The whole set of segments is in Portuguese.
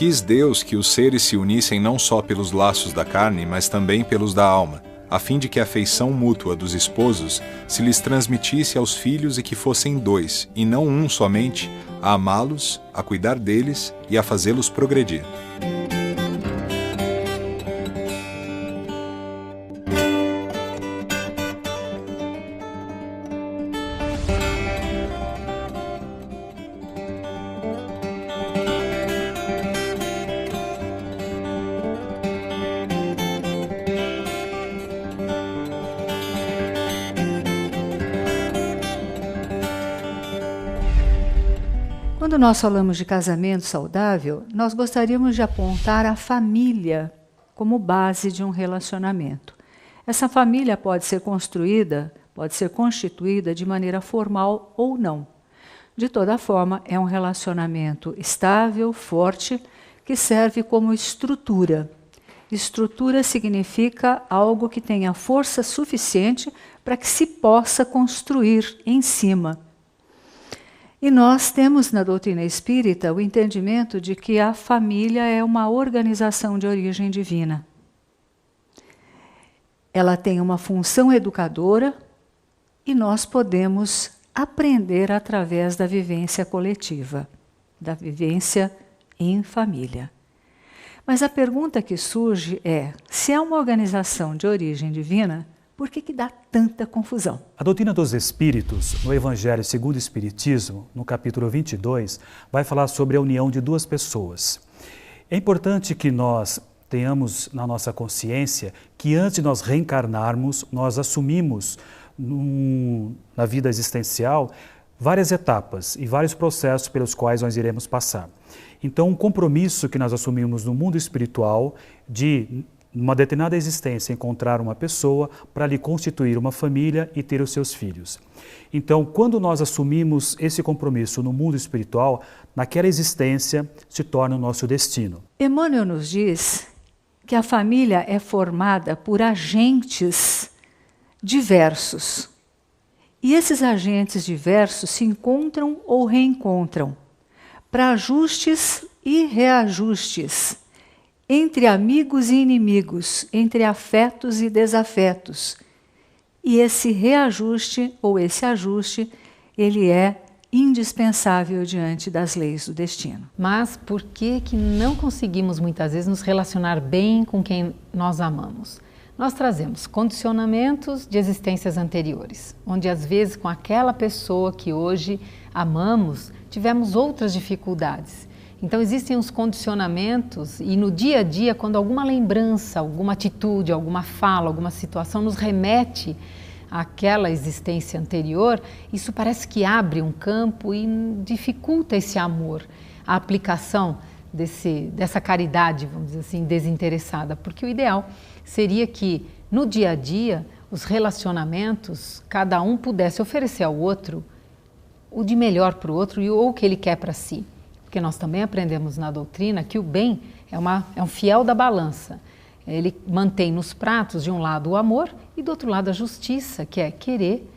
Quis Deus que os seres se unissem não só pelos laços da carne, mas também pelos da alma, a fim de que a afeição mútua dos esposos se lhes transmitisse aos filhos e que fossem dois, e não um somente, a amá-los, a cuidar deles e a fazê-los progredir. Quando nós falamos de casamento saudável, nós gostaríamos de apontar a família como base de um relacionamento. Essa família pode ser construída, pode ser constituída de maneira formal ou não. De toda forma, é um relacionamento estável, forte, que serve como estrutura. Estrutura significa algo que tenha força suficiente para que se possa construir em cima. E nós temos na doutrina espírita o entendimento de que a família é uma organização de origem divina. Ela tem uma função educadora e nós podemos aprender através da vivência coletiva, da vivência em família. Mas a pergunta que surge é, se é uma organização de origem divina, por que dá tanta confusão? A doutrina dos Espíritos, no Evangelho segundo o Espiritismo, no capítulo 22, vai falar sobre a união de duas pessoas. É importante que nós tenhamos na nossa consciência que antes de nós reencarnarmos, nós assumimos na vida existencial várias etapas e vários processos pelos quais nós iremos passar. Então, um compromisso que nós assumimos no mundo espiritual de numa determinada existência, encontrar uma pessoa para lhe constituir uma família e ter os seus filhos. Então, quando nós assumimos esse compromisso no mundo espiritual, naquela existência se torna o nosso destino. Emmanuel nos diz que a família é formada por agentes diversos. E esses agentes diversos se encontram ou reencontram para ajustes e reajustes, entre amigos e inimigos, entre afetos e desafetos. E esse reajuste ou esse ajuste, ele é indispensável diante das leis do destino. Mas por que não conseguimos muitas vezes nos relacionar bem com quem nós amamos? Nós trazemos condicionamentos de existências anteriores, onde às vezes com aquela pessoa que hoje amamos, tivemos outras dificuldades. Então existem os condicionamentos e no dia a dia, quando alguma lembrança, alguma atitude, alguma fala, alguma situação nos remete àquela existência anterior, isso parece que abre um campo e dificulta esse amor, a aplicação dessa caridade, vamos dizer assim, desinteressada. Porque o ideal seria que no dia a dia, os relacionamentos, cada um pudesse oferecer ao outro o de melhor para o outro ou o que ele quer para si. Porque nós também aprendemos na doutrina que o bem é um fiel da balança. Ele mantém nos pratos, de um lado, o amor e do outro lado a justiça, que é querer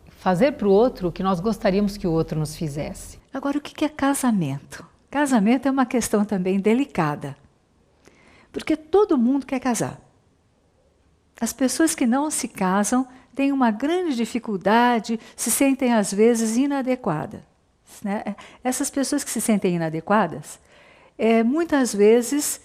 fazer para o outro o que nós gostaríamos que o outro nos fizesse. Agora, o que é casamento? Casamento é uma questão também delicada, porque todo mundo quer casar. As pessoas que não se casam têm uma grande dificuldade, se sentem às vezes inadequadas. Né? Essas pessoas que se sentem inadequadas, muitas vezes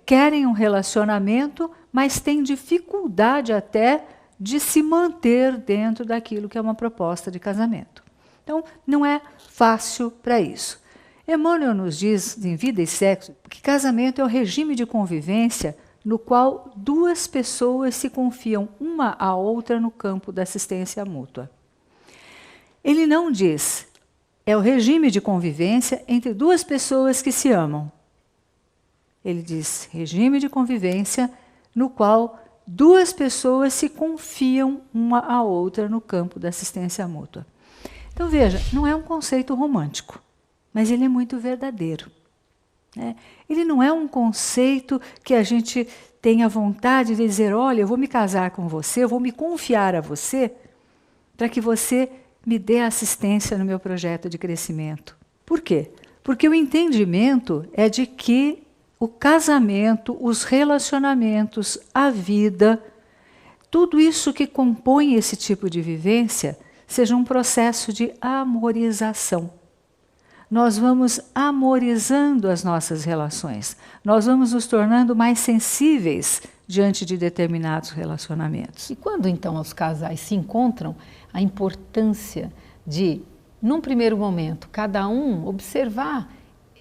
querem um relacionamento, mas têm dificuldade até de se manter dentro daquilo que é uma proposta de casamento. Então, não é fácil para isso. Emmanuel nos diz, em Vida e Sexo, que casamento é o regime de convivência no qual duas pessoas se confiam uma à outra no campo da assistência mútua. Ele não diz, é o regime de convivência entre duas pessoas que se amam. Ele diz, regime de convivência no qual duas pessoas se confiam uma à outra no campo da assistência mútua. Então veja, não é um conceito romântico, mas ele é muito verdadeiro. Né? Ele não é um conceito que a gente tenha vontade de dizer, olha, eu vou me casar com você, eu vou me confiar a você, para que você me dê assistência no meu projeto de crescimento. Por quê? Porque o entendimento é de que o casamento, os relacionamentos, a vida, tudo isso que compõe esse tipo de vivência, seja um processo de amorização. Nós vamos amorizando as nossas relações, nós vamos nos tornando mais sensíveis diante de determinados relacionamentos. E quando então os casais se encontram, a importância de, num primeiro momento, cada um observar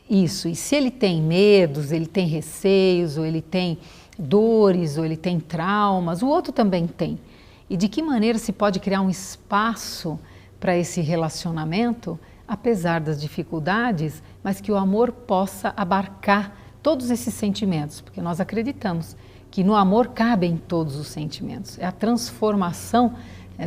isso, e se ele tem medos, ele tem receios, ou ele tem dores, ou ele tem traumas, o outro também tem. E de que maneira se pode criar um espaço para esse relacionamento, apesar das dificuldades, mas que o amor possa abarcar todos esses sentimentos, porque nós acreditamos que no amor cabem todos os sentimentos. É a transformação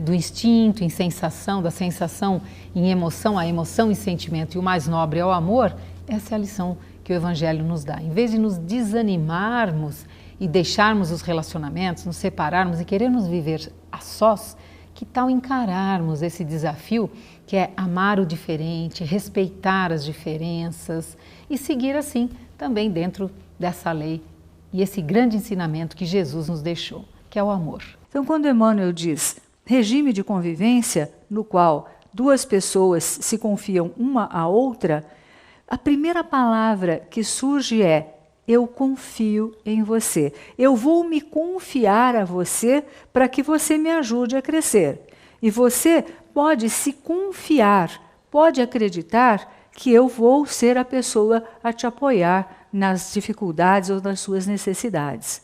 do instinto em sensação, da sensação em emoção, a emoção em sentimento, e o mais nobre é o amor. Essa é a lição que o Evangelho nos dá. Em vez de nos desanimarmos e deixarmos os relacionamentos, nos separarmos e querermos viver a sós, que tal encararmos esse desafio que é amar o diferente, respeitar as diferenças e seguir assim também dentro dessa lei e esse grande ensinamento que Jesus nos deixou, que é o amor. Então, quando Emmanuel diz regime de convivência no qual duas pessoas se confiam uma à outra, a primeira palavra que surge é: eu confio em você. Eu vou me confiar a você para que você me ajude a crescer. E você pode se confiar, pode acreditar que eu vou ser a pessoa a te apoiar nas dificuldades ou nas suas necessidades.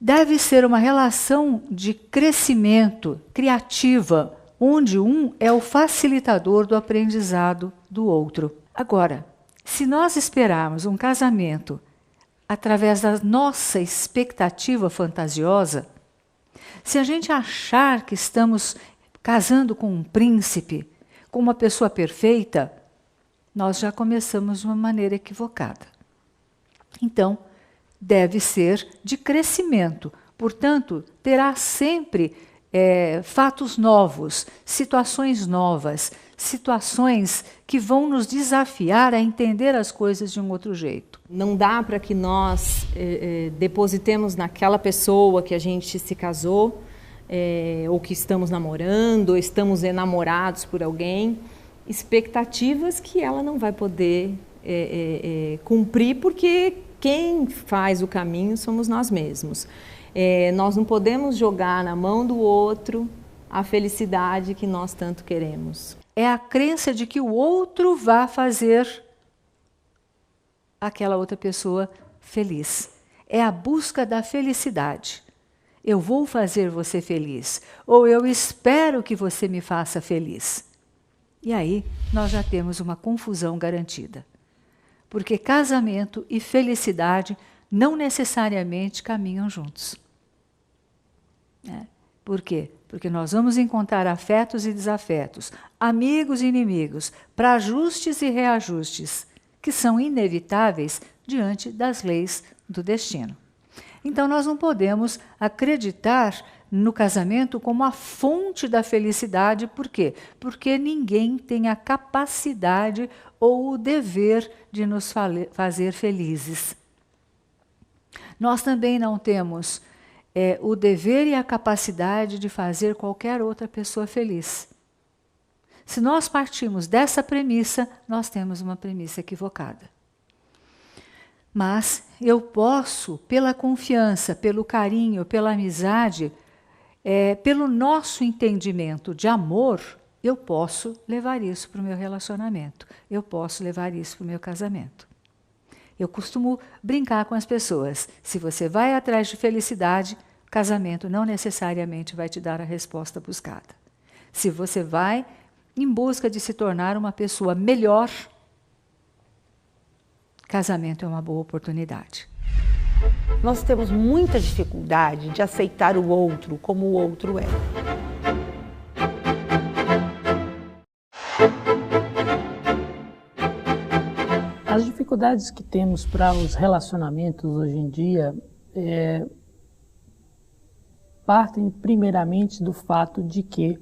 Deve ser uma relação de crescimento criativa, onde um é o facilitador do aprendizado do outro. Agora, se nós esperarmos um casamento através da nossa expectativa fantasiosa, se a gente achar que estamos casando com um príncipe, com uma pessoa perfeita, nós já começamos de uma maneira equivocada. Então, deve ser de crescimento, portanto, terá sempre fatos novos, situações novas, situações que vão nos desafiar a entender as coisas de um outro jeito. Não dá para que nós depositemos naquela pessoa que a gente se casou, ou que estamos namorando, ou estamos enamorados por alguém, expectativas que ela não vai poder cumprir, porque quem faz o caminho somos nós mesmos. Nós não podemos jogar na mão do outro a felicidade que nós tanto queremos. É a crença de que o outro vai fazer aquela outra pessoa feliz. É a busca da felicidade. Eu vou fazer você feliz, ou eu espero que você me faça feliz. E aí nós já temos uma confusão garantida. Porque casamento e felicidade não necessariamente caminham juntos. Por quê? Porque nós vamos encontrar afetos e desafetos, amigos e inimigos, para ajustes e reajustes, que são inevitáveis diante das leis do destino. Então nós não podemos acreditar no casamento como a fonte da felicidade. Por quê? Porque ninguém tem a capacidade ou o dever de nos fazer felizes. Nós também não temos o dever e a capacidade de fazer qualquer outra pessoa feliz. Se nós partimos dessa premissa, nós temos uma premissa equivocada. Mas eu posso, pela confiança, pelo carinho, pela amizade, pelo nosso entendimento de amor, eu posso levar isso para o meu relacionamento, eu posso levar isso para o meu casamento. Eu costumo brincar com as pessoas: se você vai atrás de felicidade, casamento não necessariamente vai te dar a resposta buscada. Se você vai em busca de se tornar uma pessoa melhor, casamento é uma boa oportunidade. Nós temos muita dificuldade de aceitar o outro como o outro é. As dificuldades que temos para os relacionamentos hoje em dia partem primeiramente do fato de que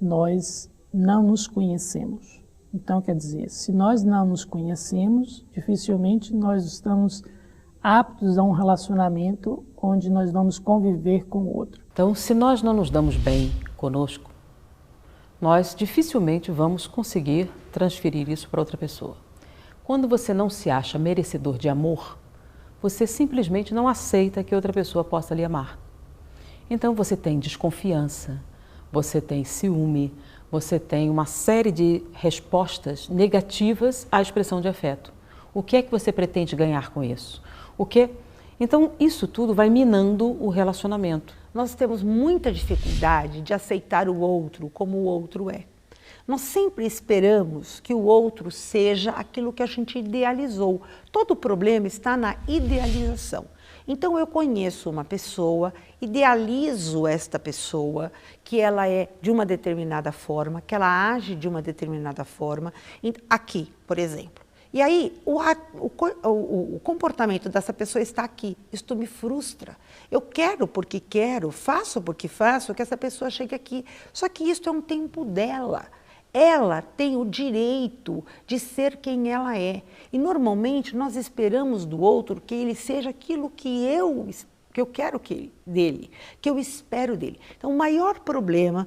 nós não nos conhecemos. Então, quer dizer, se nós não nos conhecemos, dificilmente nós estamos aptos a um relacionamento onde nós vamos conviver com o outro. Então, se nós não nos damos bem conosco, nós dificilmente vamos conseguir transferir isso para outra pessoa. Quando você não se acha merecedor de amor, você simplesmente não aceita que outra pessoa possa lhe amar. Então você tem desconfiança, você tem ciúme, você tem uma série de respostas negativas à expressão de afeto. O que é que você pretende ganhar com isso? Então isso tudo vai minando o relacionamento. Nós temos muita dificuldade de aceitar o outro como o outro é. Nós sempre esperamos que o outro seja aquilo que a gente idealizou. Todo o problema está na idealização. Então eu conheço uma pessoa, idealizo esta pessoa, que ela é de uma determinada forma, que ela age de uma determinada forma, aqui, por exemplo. E aí o comportamento dessa pessoa está aqui, isto me frustra. Eu quero porque quero, faço porque faço, que essa pessoa chegue aqui. Só que isso é um tempo dela. Ela tem o direito de ser quem ela é. E normalmente nós esperamos do outro que ele seja aquilo que eu quero dele, que eu espero dele. Então o maior problema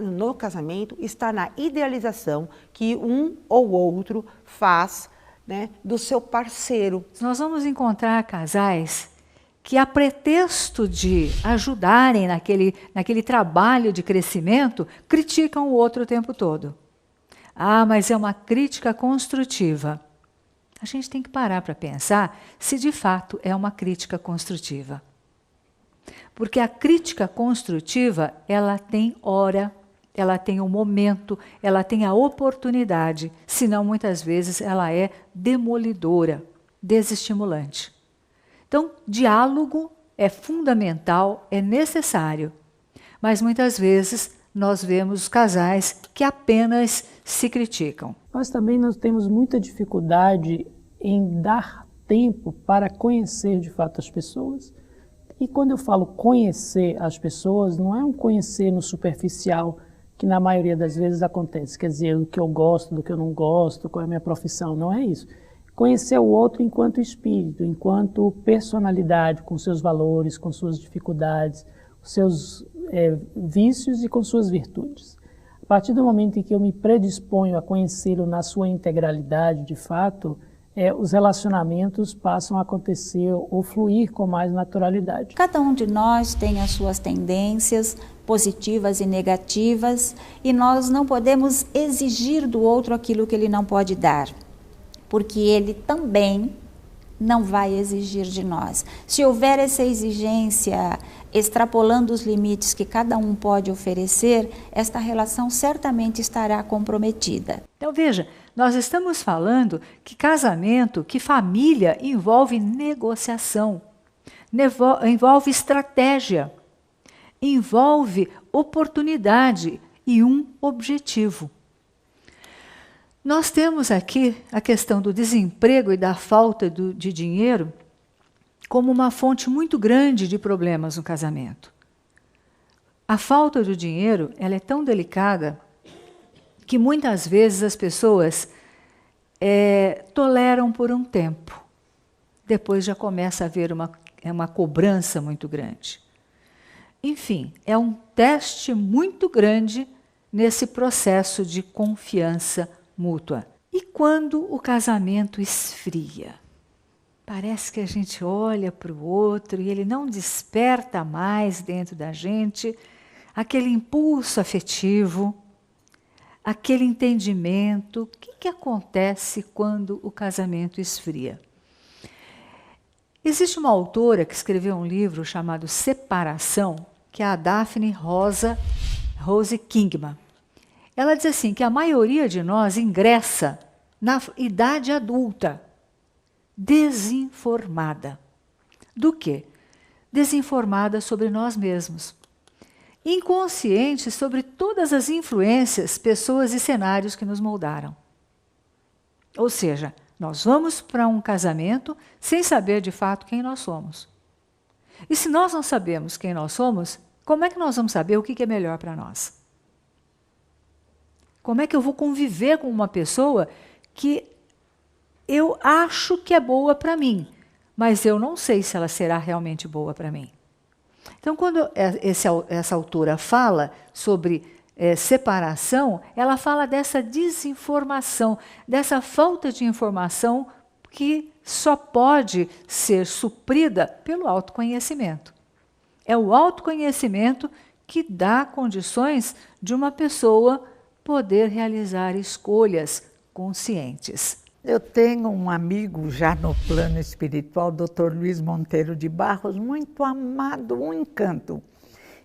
no casamento está na idealização que um ou outro faz, né, do seu parceiro. Nós vamos encontrar casais que, a pretexto de ajudarem naquele trabalho de crescimento, criticam o outro o tempo todo. Ah, mas é uma crítica construtiva. A gente tem que parar para pensar se de fato é uma crítica construtiva. Porque a crítica construtiva, ela tem hora, ela tem um momento, ela tem a oportunidade, senão muitas vezes ela é demolidora, desestimulante. Então, diálogo é fundamental, é necessário, mas muitas vezes nós vemos casais que apenas se criticam. Nós também temos muita dificuldade em dar tempo para conhecer de fato as pessoas. E quando eu falo conhecer as pessoas, não é um conhecer no superficial, que na maioria das vezes acontece, quer dizer, do que eu gosto, do que eu não gosto, qual é a minha profissão, não é isso. Conhecer o outro enquanto espírito, enquanto personalidade, com seus valores, com suas dificuldades, com seus vícios e com suas virtudes. A partir do momento em que eu me predisponho a conhecê-lo na sua integralidade, de fato, os relacionamentos passam a acontecer ou fluir com mais naturalidade. Cada um de nós tem as suas tendências positivas e negativas e nós não podemos exigir do outro aquilo que ele não pode dar, porque ele também não vai exigir de nós. Se houver essa exigência extrapolando os limites que cada um pode oferecer, esta relação certamente estará comprometida. Então veja, nós estamos falando que casamento, que família envolve negociação, envolve estratégia, envolve oportunidade e um objetivo. Nós temos aqui a questão do desemprego e da falta de dinheiro como uma fonte muito grande de problemas no casamento. A falta do dinheiro, ela é tão delicada que muitas vezes as pessoas toleram por um tempo. Depois já começa a haver uma cobrança muito grande. Enfim, é um teste muito grande nesse processo de confiança mútua. E quando o casamento esfria? Parece que a gente olha para o outro e ele não desperta mais dentro da gente aquele impulso afetivo, aquele entendimento. O que acontece quando o casamento esfria? Existe uma autora que escreveu um livro chamado Separação, que é a Daphne Rose Kingma. Ela diz assim, que a maioria de nós ingressa na idade adulta, desinformada. Do quê? Desinformada sobre nós mesmos. Inconsciente sobre todas as influências, pessoas e cenários que nos moldaram. Ou seja, nós vamos para um casamento sem saber de fato quem nós somos. E se nós não sabemos quem nós somos, como é que nós vamos saber o que é melhor para nós? Como é que eu vou conviver com uma pessoa que eu acho que é boa para mim, mas eu não sei se ela será realmente boa para mim? Então, quando essa autora fala sobre separação, ela fala dessa desinformação, dessa falta de informação que só pode ser suprida pelo autoconhecimento. É o autoconhecimento que dá condições de uma pessoa poder realizar escolhas conscientes. Eu tenho um amigo já no plano espiritual, Dr. Luiz Monteiro de Barros, muito amado, um encanto.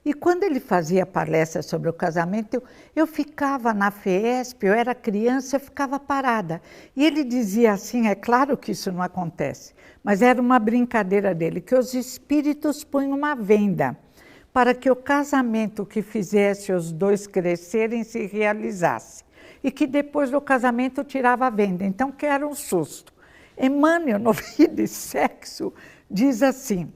E quando ele fazia palestra sobre o casamento, eu ficava na FESP, eu era criança, eu ficava parada. E ele dizia assim, é claro que isso não acontece, mas era uma brincadeira dele, que os espíritos põem uma venda para que o casamento que fizesse os dois crescerem se realizasse. E que depois do casamento tirava a venda. Então, que era um susto. Emmanuel, no Vida e Sexo, diz assim,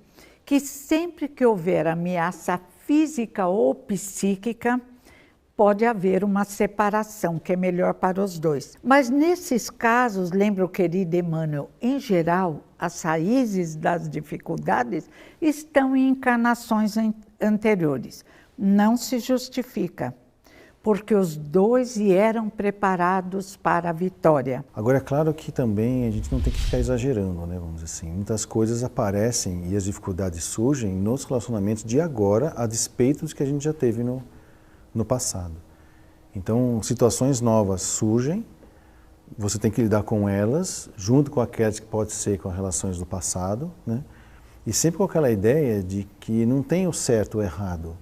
que sempre que houver ameaça física ou psíquica, pode haver uma separação, que é melhor para os dois. Mas nesses casos, lembra o querido Emmanuel, em geral, as raízes das dificuldades estão em encarnações anteriores. Não se justifica, porque os dois vieram preparados para a vitória. Agora, é claro que também a gente não tem que ficar exagerando, né? Vamos dizer assim. Muitas coisas aparecem e as dificuldades surgem nos relacionamentos de agora, a despeito dos que a gente já teve no passado. Então, situações novas surgem, você tem que lidar com elas, junto com aquelas que pode ser com as relações do passado, né? E sempre com aquela ideia de que não tem o certo ou o errado.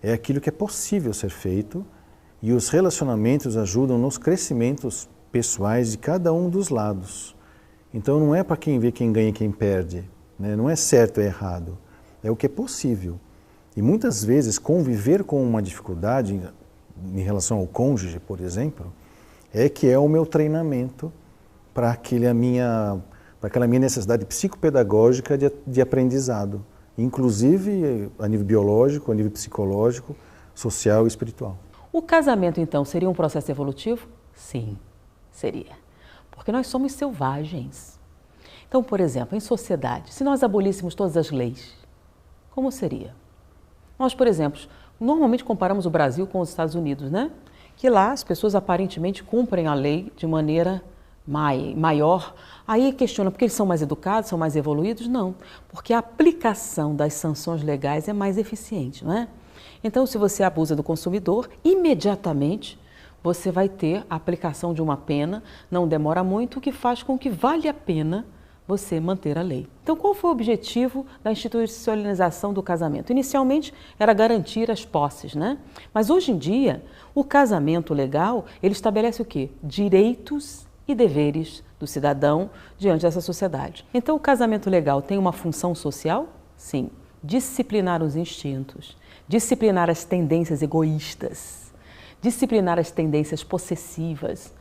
É aquilo que é possível ser feito, e os relacionamentos ajudam nos crescimentos pessoais de cada um dos lados. Então não é para quem vê quem ganha e quem perde, né? Não é certo ou errado, é o que é possível. E muitas vezes conviver com uma dificuldade em relação ao cônjuge, por exemplo, é que é o meu treinamento para aquela minha necessidade psicopedagógica de aprendizado, inclusive a nível biológico, a nível psicológico, social e espiritual. O casamento, então, seria um processo evolutivo? Sim, seria. Porque nós somos selvagens. Então, por exemplo, em sociedade, se nós abolíssemos todas as leis, como seria? Nós, por exemplo, normalmente comparamos o Brasil com os Estados Unidos, né? Que lá as pessoas aparentemente cumprem a lei de maneira maior. Aí questiona, porque eles são mais educados, são mais evoluídos? Não, porque a aplicação das sanções legais é mais eficiente, não é? Então, se você abusa do consumidor, imediatamente você vai ter a aplicação de uma pena, não demora muito, o que faz com que vale a pena você manter a lei. Então, qual foi o objetivo da institucionalização do casamento? Inicialmente, era garantir as posses, né? Mas hoje em dia, o casamento legal, ele estabelece o quê? Direitos e deveres do cidadão diante dessa sociedade. Então, o casamento legal tem uma função social? Sim. Disciplinar os instintos, disciplinar as tendências egoístas, disciplinar as tendências possessivas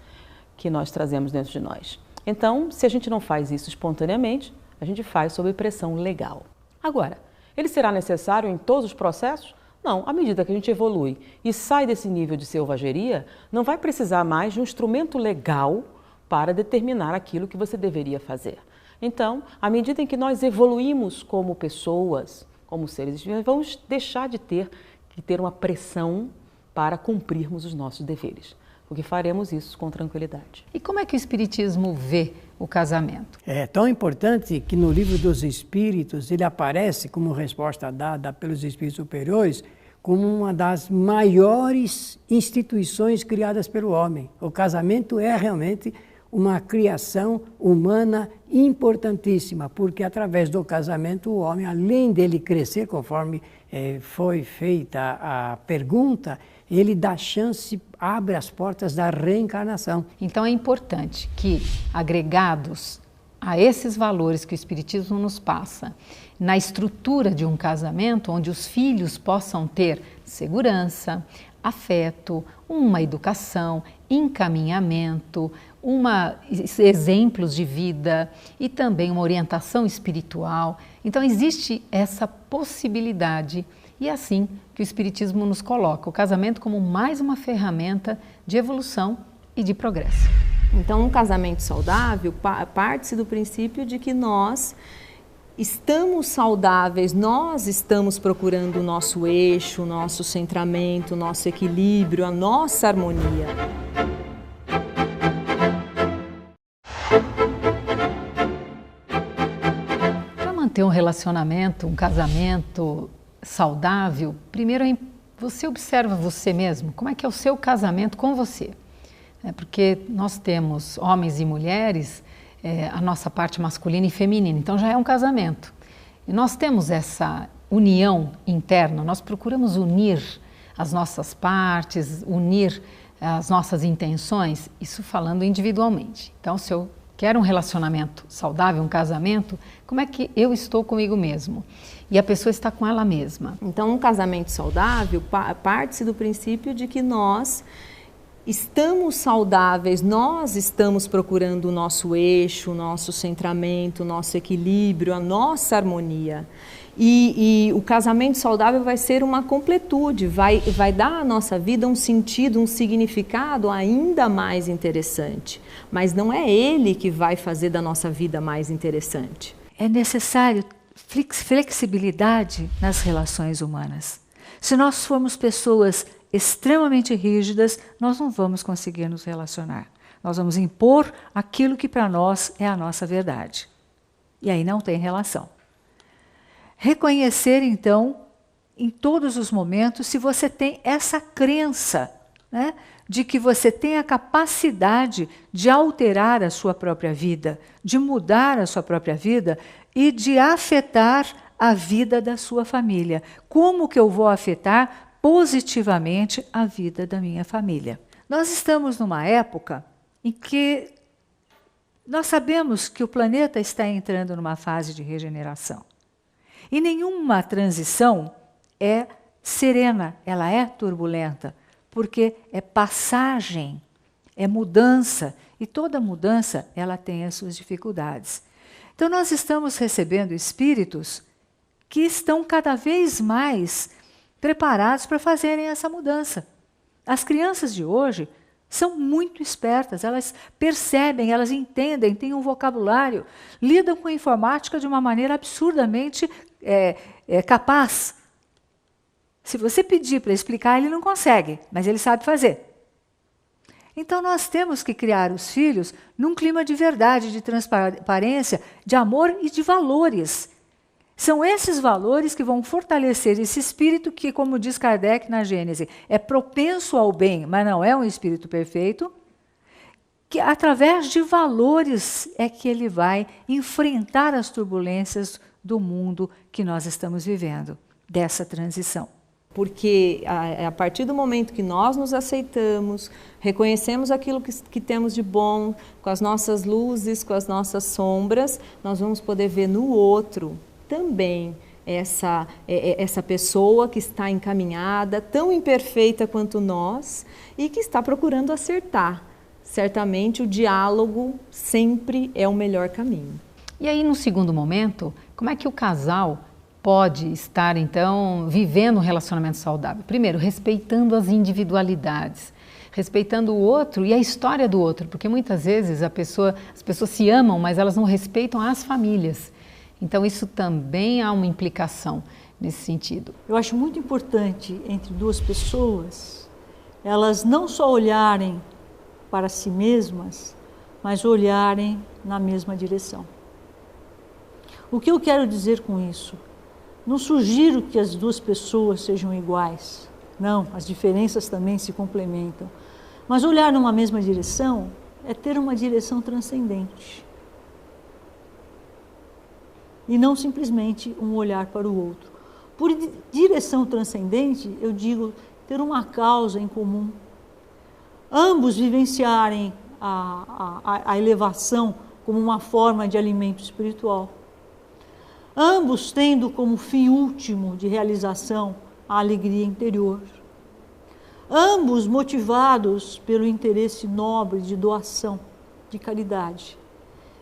que nós trazemos dentro de nós. Então, se a gente não faz isso espontaneamente, a gente faz sob pressão legal. Agora, ele será necessário em todos os processos? Não, à medida que a gente evolui e sai desse nível de selvageria, não vai precisar mais de um instrumento legal para determinar aquilo que você deveria fazer. Então, à medida em que nós evoluímos como pessoas, como seres vivos, vamos deixar de ter uma pressão para cumprirmos os nossos deveres, porque faremos isso com tranquilidade. E como é que o Espiritismo vê o casamento? É tão importante que no Livro dos Espíritos ele aparece como resposta dada pelos Espíritos superiores como uma das maiores instituições criadas pelo homem. O casamento é realmente uma criação humana importantíssima, porque através do casamento o homem, além dele crescer, conforme foi feita a pergunta, ele dá chance, abre as portas da reencarnação. Então é importante que, agregados a esses valores que o Espiritismo nos passa, na estrutura de um casamento, onde os filhos possam ter segurança, afeto, uma educação, encaminhamento, exemplos de vida e também uma orientação espiritual. Então existe essa possibilidade E é assim que o Espiritismo nos coloca o casamento como mais uma ferramenta de evolução e de progresso. Então, um casamento saudável parte-se do princípio de que nós estamos saudáveis, nós estamos procurando o nosso eixo, o nosso centramento, o nosso equilíbrio, a nossa harmonia. Para manter um relacionamento, um casamento saudável, primeiro você observa você mesmo, como é que é o seu casamento com você. Porque nós temos homens e mulheres, a nossa parte masculina e feminina, então já é um casamento. E nós temos essa união interna, nós procuramos unir as nossas partes, unir as nossas intenções, isso falando individualmente. Então, se eu quero um relacionamento saudável, um casamento, como é que eu estou comigo mesmo? E a pessoa está com ela mesma. Então, um casamento saudável parte-se do princípio de que nós estamos saudáveis, nós estamos procurando o nosso eixo, o nosso centramento, o nosso equilíbrio, a nossa harmonia. E o casamento saudável vai ser uma completude, vai dar à nossa vida um sentido, um significado ainda mais interessante. Mas não é ele que vai fazer da nossa vida mais interessante. É necessário flexibilidade nas relações humanas. Se nós formos pessoas extremamente rígidas, nós não vamos conseguir nos relacionar. Nós vamos impor aquilo que para nós é a nossa verdade. E aí não tem relação. Reconhecer, então, em todos os momentos, se você tem essa crença, né, de que você tem a capacidade de alterar a sua própria vida, de mudar a sua própria vida e de afetar a vida da sua família. Como que eu vou afetar positivamente a vida da minha família? Nós estamos numa época em que nós sabemos que o planeta está entrando numa fase de regeneração. E nenhuma transição é serena, ela é turbulenta, porque é passagem, é mudança, e toda mudança ela tem as suas dificuldades. Então nós estamos recebendo espíritos que estão cada vez mais preparados para fazerem essa mudança. As crianças de hoje são muito espertas, elas percebem, elas entendem, têm um vocabulário, lidam com a informática de uma maneira absurdamente capaz. Se você pedir para explicar, ele não consegue, mas ele sabe fazer. Então nós temos que criar os filhos num clima de verdade, de transparência, de amor e de valores. São esses valores que vão fortalecer esse espírito que, como diz Kardec na Gênese, é propenso ao bem, mas não é um espírito perfeito, que através de valores é que ele vai enfrentar as turbulências do mundo que nós estamos vivendo, dessa transição. Porque a partir do momento que nós nos aceitamos, reconhecemos aquilo que temos de bom, com as nossas luzes, com as nossas sombras, nós vamos poder ver no outro também essa pessoa que está encaminhada, tão imperfeita quanto nós, e que está procurando acertar. Certamente o diálogo sempre é o melhor caminho. E aí, no segundo momento, como é que o casal pode estar, então, vivendo um relacionamento saudável? Primeiro, respeitando as individualidades, respeitando o outro e a história do outro, porque muitas vezes as pessoas se amam, mas elas não respeitam as famílias. Então, isso também há uma implicação nesse sentido. Eu acho muito importante, entre duas pessoas, elas não só olharem para si mesmas, mas olharem na mesma direção. O que eu quero dizer com isso? Não sugiro que as duas pessoas sejam iguais. Não, as diferenças também se complementam. Mas olhar numa mesma direção é ter uma direção transcendente. E não simplesmente um olhar para o outro. Por direção transcendente, eu digo ter uma causa em comum. Ambos vivenciarem a elevação como uma forma de alimento espiritual. Ambos tendo como fim último de realização a alegria interior. Ambos motivados pelo interesse nobre de doação, de caridade.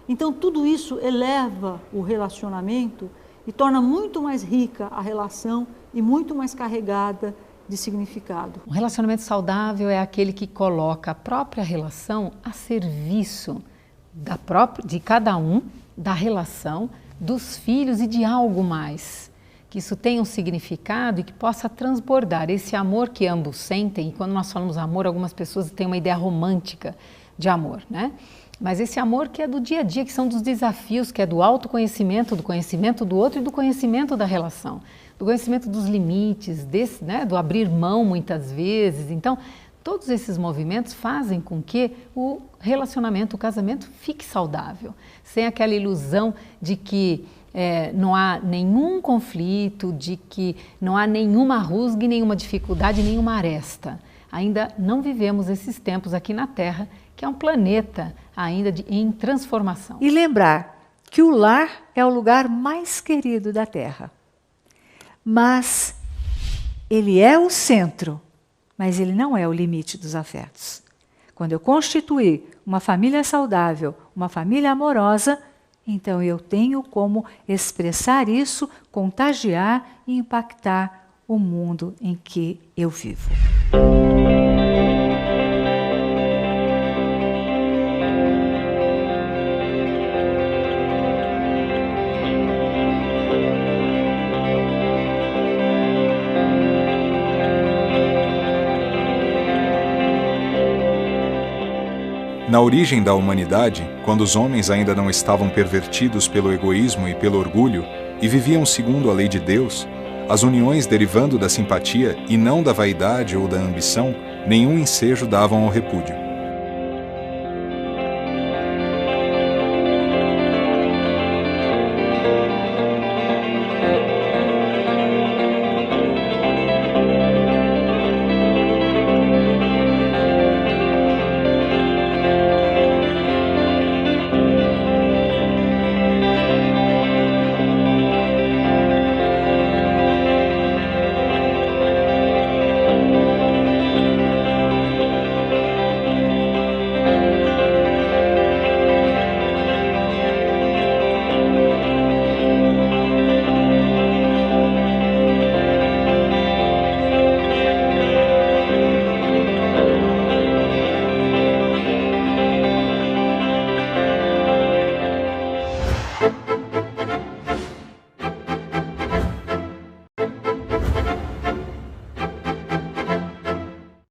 Então, tudo isso eleva o relacionamento e torna muito mais rica a relação e muito mais carregada de significado. Um relacionamento saudável é aquele que coloca a própria relação a serviço de cada um, da relação, dos filhos e de algo mais. Que isso tenha um significado e que possa transbordar esse amor que ambos sentem. E quando nós falamos amor, algumas pessoas têm uma ideia romântica de amor, né? Mas esse amor que é do dia a dia, que são dos desafios, que é do autoconhecimento, do conhecimento do outro e do conhecimento da relação. Do conhecimento dos limites, do abrir mão muitas vezes. Então, todos esses movimentos fazem com que o relacionamento, o casamento fique saudável. Sem aquela ilusão de que não há nenhum conflito, de que não há nenhuma rusga, nenhuma dificuldade, nenhuma aresta. Ainda não vivemos esses tempos aqui na Terra, que é um planeta ainda em transformação. E lembrar que o lar é o lugar mais querido da Terra. Mas ele é o centro, mas ele não é o limite dos afetos. Quando eu constituir uma família saudável, uma família amorosa, então eu tenho como expressar isso, contagiar e impactar o mundo em que eu vivo. Na origem da humanidade, quando os homens ainda não estavam pervertidos pelo egoísmo e pelo orgulho e viviam segundo a lei de Deus, as uniões derivando da simpatia e não da vaidade ou da ambição, nenhum ensejo davam ao repúdio.